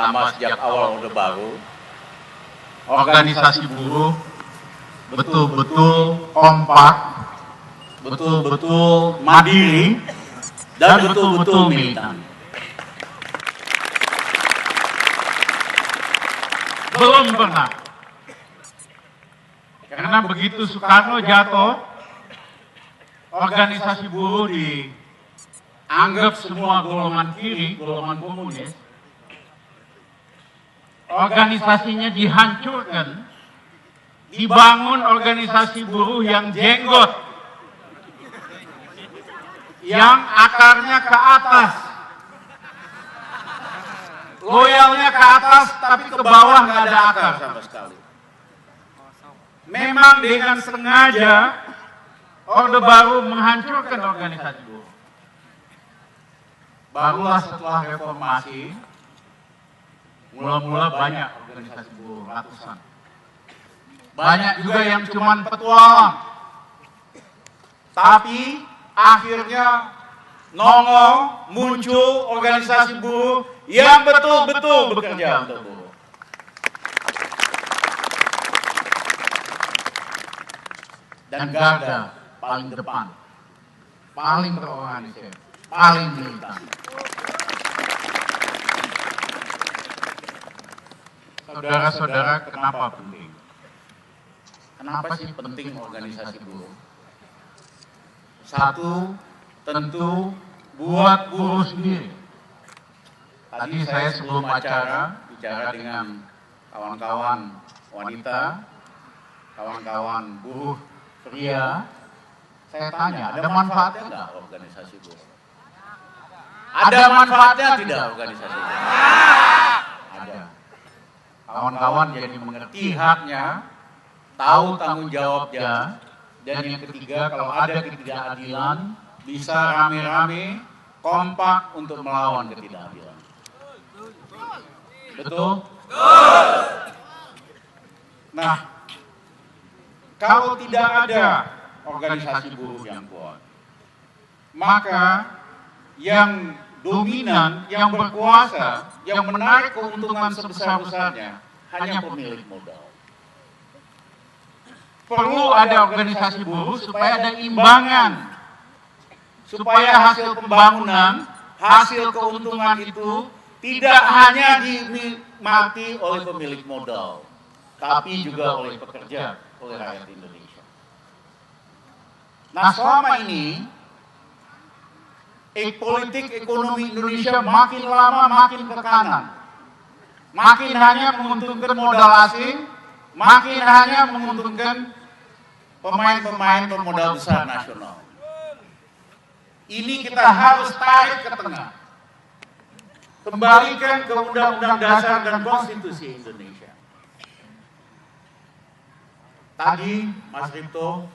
selama sejak awal Orde Baru, organisasi buruh betul-betul kompak, betul-betul mandiri, dan betul-betul militan. Belum pernah. Karena begitu Soekarno jatuh, organisasi buruh dianggap semua golongan kiri, golongan komunis, organisasinya dihancurkan, dibangun organisasi buruh yang jenggot, yang akarnya ke atas, loyalnya ke atas, tapi ke bawah nggak ada akar sama sekali. Memang dengan sengaja Orde Baru menghancurkan organisasi buruh. Barulah setelah reformasi, mula-mula banyak organisasi buruh, ratusan. Banyak juga yang cuma petualang. Tapi akhirnya nongol, muncul organisasi buruh yang betul-betul bekerja untuk buruh. Dan Garda paling depan, paling terorganisir, paling militan. Saudara-saudara, kenapa penting? Kenapa sih penting organisasi buruh? Satu, tentu buat buruh sendiri. Tadi saya sebelum acara bicara dengan kawan-kawan wanita, kawan-kawan buruh pria, saya tanya, ada manfaatnya enggak organisasi buruh? Ada manfaatnya tidak organisasi buruh? Ada. Kawan-kawan jadi mengerti haknya, tahu tanggung jawabnya, dan yang ketiga, kalau ada ketidakadilan, bisa rame-rame, kompak untuk melawan ketidakadilan. Betul? Nah, kalau tidak ada organisasi buruh yang kuat, maka yang dominan, yang berkuasa, yang menarik keuntungan sebesar-besarnya hanya pemilik modal. Perlu ada organisasi buruh supaya ada imbangan, supaya hasil pembangunan, hasil keuntungan itu tidak hanya dinikmati oleh pemilik modal, tapi juga oleh pekerja, oleh rakyat Indonesia. Nah, selama ini politik ekonomi Indonesia makin lama makin ke kanan, makin hanya menguntungkan modal asing, makin hanya menguntungkan pemain-pemain pemodal besar nasional. Ini kita harus tarik ke tengah, kembalikan ke Undang-Undang Dasar dan Konstitusi Indonesia. Tadi Mas Ripto,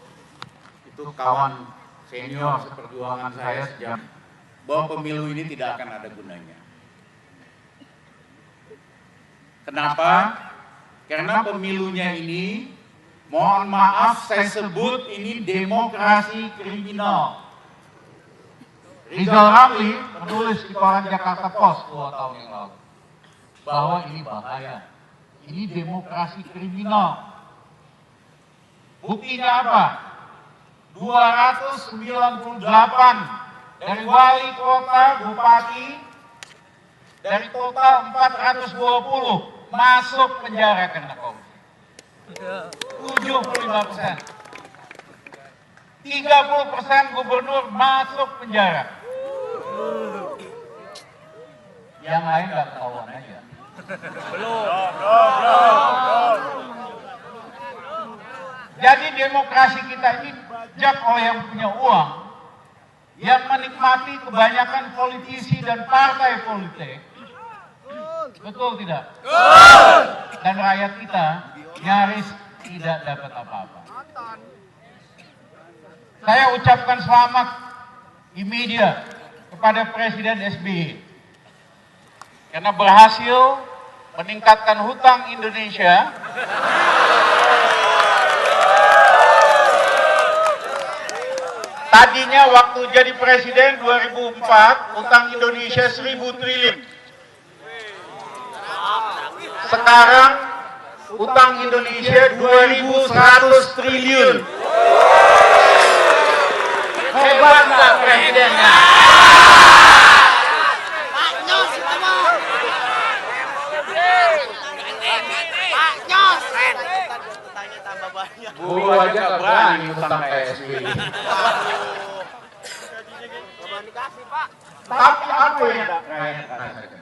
itu kawan senior seperjuangan saya sejak, bahwa pemilu ini tidak akan ada gunanya. Kenapa? Karena pemilunya ini, mohon maaf saya sebut ini demokrasi kriminal. Rizal Ramli menulis di koran Jakarta Post 2 tahun yang lalu bahwa ini bahaya, ini demokrasi kriminal. Buktinya apa? 298 dari wali kota, bupati, dari total 420 masuk penjara karena korupsi. 75%. 30% gubernur masuk penjara. Yang lain nggak ketahuan aja. Belum. Jadi demokrasi kita ini bijak oleh yang punya uang, yang menikmati kebanyakan politisi dan partai politik. Betul tidak? Dan rakyat kita nyaris tidak dapat apa-apa. Saya ucapkan selamat di media kepada Presiden SBY karena berhasil meningkatkan hutang Indonesia tadinya waktu jadi presiden 2004 hutang Indonesia 1.000 triliun. sekarang utang Indonesia 2.100 triliun. Hebat nggak presidennya? Pak Nyos itu mah. Pak Nyos. Tanya tambah banyak. Bulu aja nggak berani utang KSB. Nggak dikasih Pak. Tapi apa yang tidak rakyat rasakan?